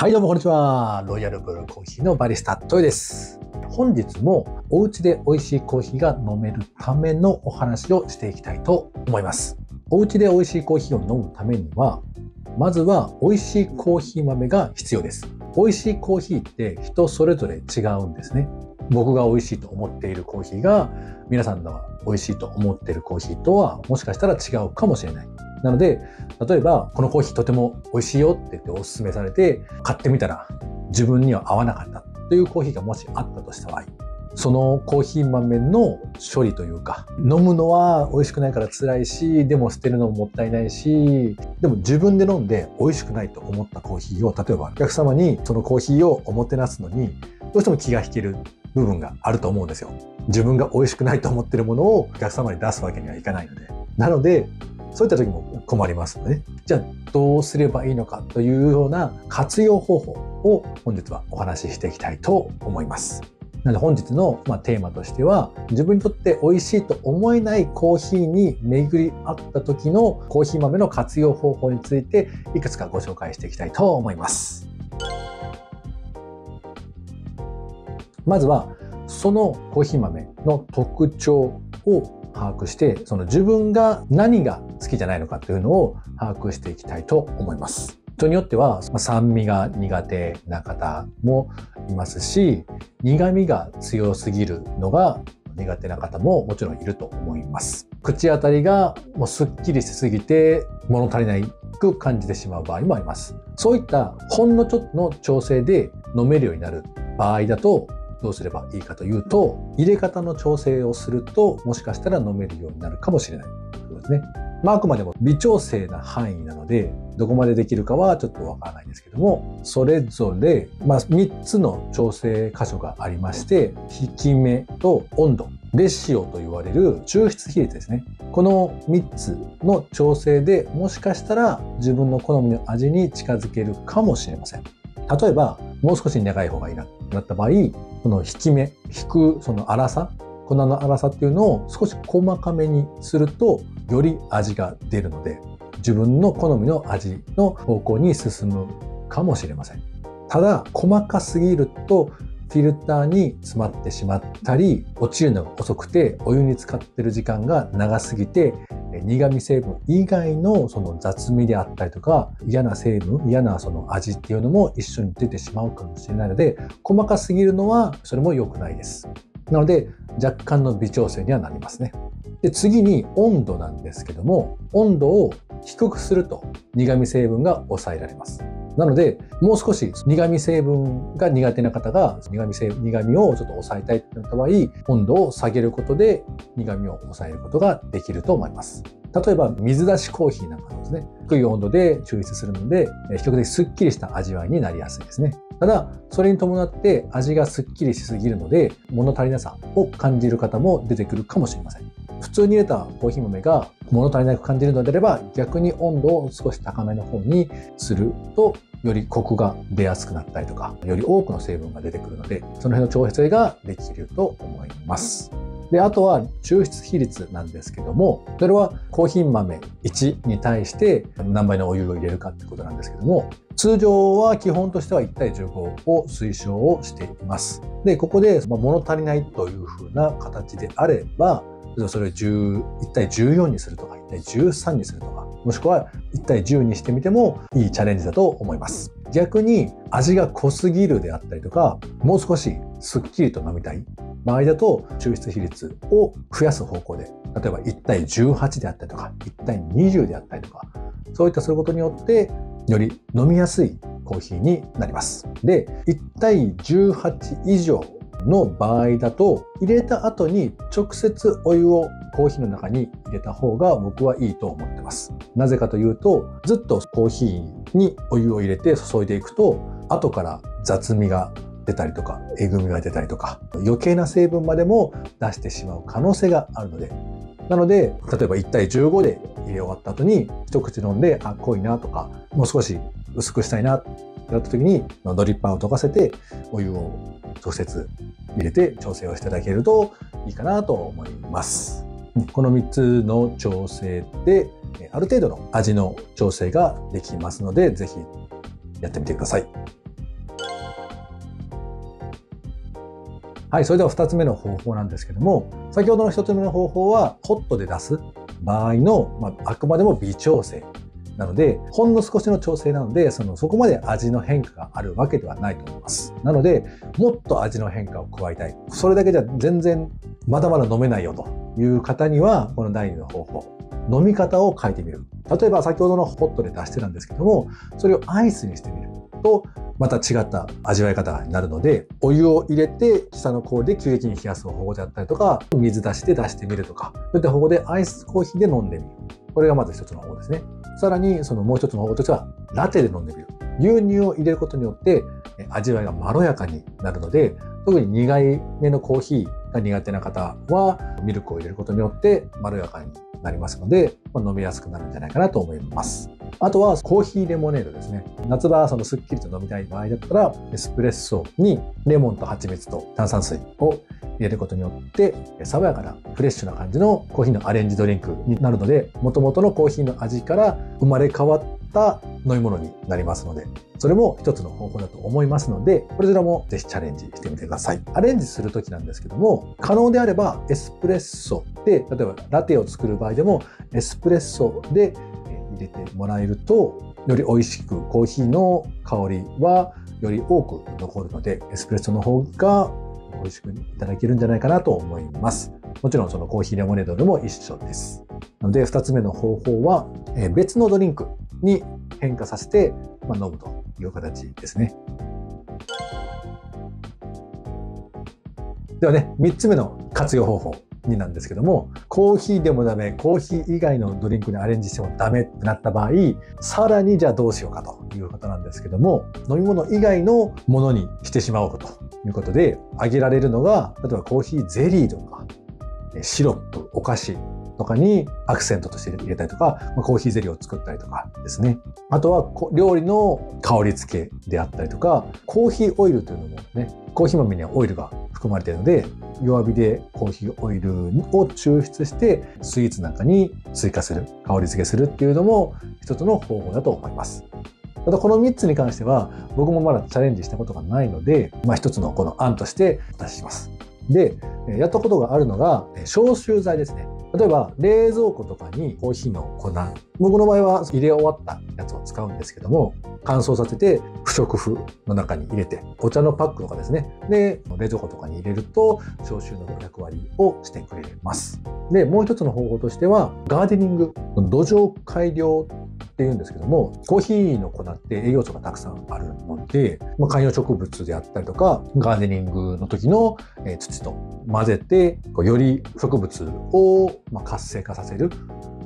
はい、どうもこんにちは。ロイヤルブルーコーヒーのバリスタ、トヨです。本日もお家で美味しいコーヒーが飲めるためのお話をしていきたいと思います。お家で美味しいコーヒーを飲むためには、まずは美味しいコーヒー豆が必要です。美味しいコーヒーって人それぞれ違うんですね。僕が美味しいと思っているコーヒーが皆さんが美味しいと思っているコーヒーとはもしかしたら違うかもしれない。なので、例えばこのコーヒーとても美味しいよって言ってお勧めされて買ってみたら自分には合わなかったというコーヒーがもしあったとした場合、そのコーヒー豆の処理というか、飲むのは美味しくないから辛いし、でも捨てるのももったいないし、でも自分で飲んで美味しくないと思ったコーヒーを、例えばお客様にそのコーヒーをおもてなすのにどうしても気が引ける部分があると思うんですよ。自分が美味しくないと思っているものをお客様に出すわけにはいかないので。なので、そういった時も困りますので、じゃあどうすればいいのかというような活用方法を本日はお話ししていきたいと思います。なので本日のテーマとしては、自分にとって美味しいと思えないコーヒーに巡り合った時のコーヒー豆の活用方法についていくつかご紹介していきたいと思います。まずはそのコーヒー豆の特徴を把握して、その自分が何が好きじゃないのかというのを把握していきたいと思います。人によっては酸味が苦手な方もいますし、苦味が強すぎるのが苦手な方ももちろんいると思います。口当たりがもうすっきりしすぎて物足りないく感じてしまう場合もあります。そういったほんのちょっとの調整で飲めるようになる場合だと、どうすればいいかというと、入れ方の調整をするともしかしたら飲めるようになるかもしれないということですね。あくまでも微調整な範囲なので、どこまでできるかはちょっとわからないんですけども、それぞれ3つの調整箇所がありまして、引き目と温度、レシオと言われる抽出比率ですね。この3つの調整でもしかしたら自分の好みの味に近づけるかもしれません。例えば、もう少し長い方がいいなとなった場合、この引き目、引くその粗さ、粉の粗さっていうのを少し細かめにすると、より味が出るので、自分の好みの味の方向に進むかもしれません。ただ、細かすぎると、フィルターに詰まってしまったり、落ちるのが遅くて、お湯に浸かってる時間が長すぎて、苦味成分以外のその雑味であったりとか、嫌な成分、嫌なその味っていうのも一緒に出てしまうかもしれないので、細かすぎるのはそれも良くないです。なので、若干の微調整にはなりますね。で、次に温度なんですけども、温度を低くすると苦味成分が抑えられます。なので、もう少し苦味成分が苦手な方が苦味をちょっと抑えたいってなった場合、温度を下げることで苦味を抑えることができると思います。例えば水出しコーヒーなんかですね、低い温度で抽出するので、比較的すっきりした味わいになりやすいですね。ただ、それに伴って味がすっきりしすぎるので、物足りなさを感じる方も出てくるかもしれません。普通に入れたコーヒー豆が物足りなく感じるのであれば、逆に温度を少し高めの方にすると、よりコクが出やすくなったりとか、より多くの成分が出てくるので、その辺の調整ができると思います。で、あとは抽出比率なんですけども、それはコーヒー豆1に対して何倍のお湯を入れるかってことなんですけども、通常は基本としては1対15を推奨をしています。で、ここで物足りないというふうな形であれば、それを1対14にするとか、1対13にするとか、もしくは1対10にしてみてもいいチャレンジだと思います。逆に味が濃すぎるであったりとか、もう少しすっきりと飲みたい場合だと、抽出比率を増やす方向で、例えば1対18であったりとか、1対20であったりとか、そういったすることによって、より飲みやすいコーヒーになります。で、1対18以上の場合だと、入れた後に直接お湯をコーヒーの中に入れた方が僕はいいと思ってます。なぜかというと、ずっとコーヒーにお湯を入れて注いでいくと、後から雑味が出たりとか、えぐみが出たりとか、余計な成分までも出してしまう可能性があるので、なので、例えば1対15で入れ終わった後に、一口飲んで、濃いなとか、もう少し薄くしたいなってなった時に、ドリッパーを溶かせて、お湯を直接入れて調整をしていただけるといいかなと思います。この3つの調整で、ある程度の味の調整ができますので、ぜひやってみてください。はい、それでは2つ目の方法なんですけども、先ほどの1つ目の方法はホットで出す場合の、あくまでも微調整なので、ほんの少しの調整なので、そこまで味の変化があるわけではないと思います。なので、もっと味の変化を加えたい。それだけじゃ全然まだまだ飲めないよという方には、この第2の方法、飲み方を変えてみる。例えば先ほどのホットで出してたんですけども、それをアイスにしてみると、また違った味わい方になるので、お湯を入れて下の氷で急激に冷やす方法であったりとか、水出して出してみるとか、そういった方法でアイスコーヒーで飲んでみる。これがまず一つの方法ですね。さらにもう一つの方法としては、ラテで飲んでみる。牛乳を入れることによって味わいがまろやかになるので、特に苦いめのコーヒーが苦手な方は、ミルクを入れることによってまろやかになりますので、飲みやすくなるんじゃないかなと思います。あとはコーヒーレモネードですね。夏場すっきりと飲みたい場合だったら、エスプレッソにレモンと蜂蜜と炭酸水を入れることによって、爽やかなフレッシュな感じのコーヒーのアレンジドリンクになるので、元々のコーヒーの味から生まれ変わった飲み物になりますので、それも一つの方法だと思いますので、こちらもぜひチャレンジしてみてください。アレンジするときなんですけども、可能であればエスプレッソで、例えばラテを作る場合でもエスプレッソで入れてもらえると、より美味しくコーヒーの香りはより多く残るので、エスプレッソの方が美味しくいただけるんじゃないかなと思います。もちろんコーヒーレモネードでも一緒です。なので2つ目の方法は別のドリンクに変化させて飲むという形ですね。ではね、3つ目の活用方法になんですけども、コーヒーでもダメ、コーヒー以外のドリンクにアレンジしてもダメってなった場合、さらにじゃあどうしようかということなんですけども、飲み物以外のものにしてしまおうということで、挙げられるのが、例えばコーヒーゼリーとか、シロップ、お菓子とかにアクセントとして入れたりとか、コーヒーゼリーを作ったりとかですね。あとは料理の香り付けであったりとか、コーヒーオイルというのもね、コーヒー豆にはオイルが含まれているので、弱火でコーヒーオイルを抽出してスイーツなんかに追加する、香り付けするっていうのも一つの方法だと思います。ただこの3つに関しては僕もまだチャレンジしたことがないので、一つのこの案としてお出しします。で、やったことがあるのが消臭剤ですね。例えば冷蔵庫とかにコーヒーの粉、僕の場合は入れ終わったやつを使うんですけども、乾燥させて不織布の中に入れて、お茶のパックとかですね、で冷蔵庫とかに入れると消臭の役割をしてくれます。でもう一つの方法としてはガーデニング、土壌改良っていうんですけども、コーヒーの粉って栄養素がたくさんあるので、観葉植物であったりとかガーデニングの時の土と混ぜてより植物を活性化させる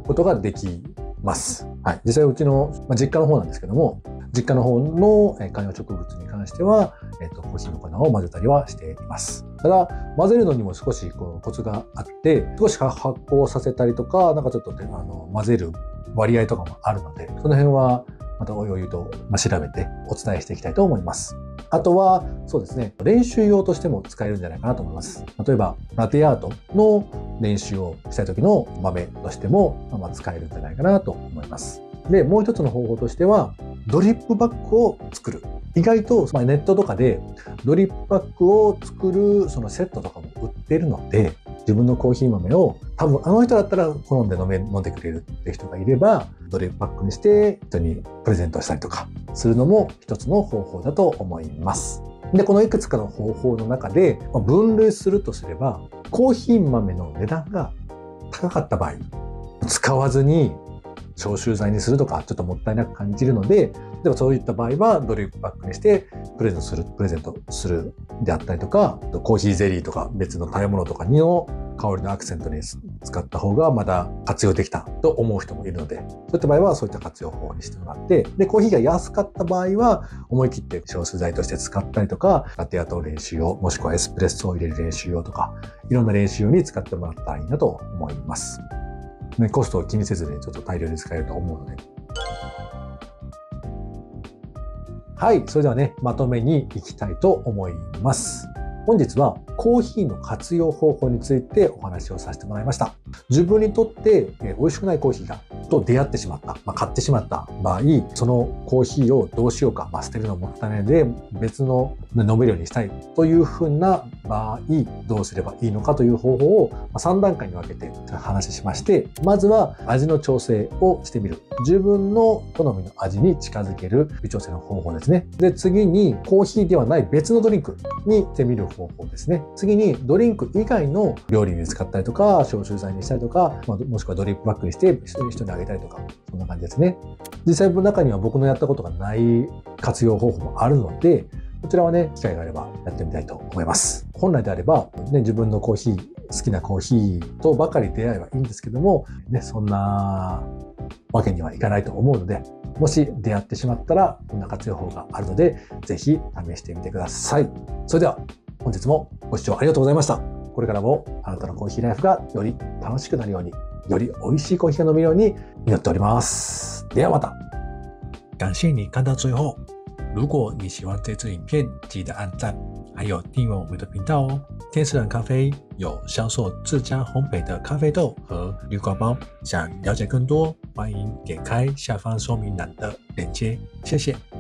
ことができます。はい、実際うちの実家の方なんですけども、実家の方の観葉植物に関してはコーヒーの粉を混ぜたりはしています。ただ混ぜるのにも少しコツがあって、少し発酵させたりとか、ちょっと混ぜる割合とかもあるので、その辺はまたおいおいと調べてお伝えしていきたいと思います。あとはそうですね、練習用としても使えるんじゃないかなと思います。例えばラテアートの練習をしたい時の豆としても使えるんじゃないかなと思います。で、もう一つの方法としてはドリップバッグを作る。意外とネットとかでドリップバッグを作るそのセットとかも売ってるので、自分のコーヒー豆を多分あの人だったら好んで飲んでくれるって人がいれば、ドリップバッグにして人にプレゼントしたりとかするのも一つの方法だと思います。で、このいくつかの方法の中で分類するとすれば、コーヒー豆の値段が高かった場合、使わずに消臭剤にするとかちょっともったいなく感じるので、でもそういった場合はドリップバッグにしてプレゼントするであったりとか、コーヒーゼリーとか別の食べ物とかの香りのアクセントに使った方がまだ活用できたと思う人もいるので、そういった場合はそういった活用法にしてもらって、でコーヒーが安かった場合は思い切って消臭剤として使ったりとか、ラテアート練習用、もしくはエスプレッソを入れる練習用とか、いろんな練習用に使ってもらったらいいなと思います。コストを気にせずにちょっと大量に使えると思うので。はい、それではね、まとめに行きたいと思います。本日はコーヒーの活用方法についてお話をさせてもらいました。自分にとって美味しくないコーヒーと出会ってしまった、買ってしまった場合、そのコーヒーをどうしようか、捨てるのもったいないので別の飲めるようにしたいというふうな場合、どうすればいいのかという方法を3段階に分けて話しまして、まずは味の調整をしてみる。自分の好みの味に近づける微調整の方法ですね。で、次にコーヒーではない別のドリンクにしてみる方法ですね。次にドリンク以外の料理に使ったりとか、消臭剤にしたりとか、もしくはドリップバッグにして人にあげたりとか、そんな感じですね。実際の中には僕のやったことがない活用方法もあるので、こちらはね、機会があればやってみたいと思います。本来であれば、ね、自分のコーヒー、好きなコーヒーとばかり出会えばいいんですけども、ね、そんなわけにはいかないと思うので、もし出会ってしまったら、こんな活用法があるので、ぜひ試してみてください。それでは、本日もご視聴ありがとうございました。これからもあなたのコーヒーライフがより楽しくなるように、より美味しいコーヒーが飲めるように祈っております。ではまた。感謝你看到最後。如果你喜歡這支影片，記得按讚，還有訂閱我們的頻道哦。天使人咖啡有銷售自家烘焙的咖啡豆和濾掛包，想了解更多，歡迎點開下方說明欄的鏈接。謝謝。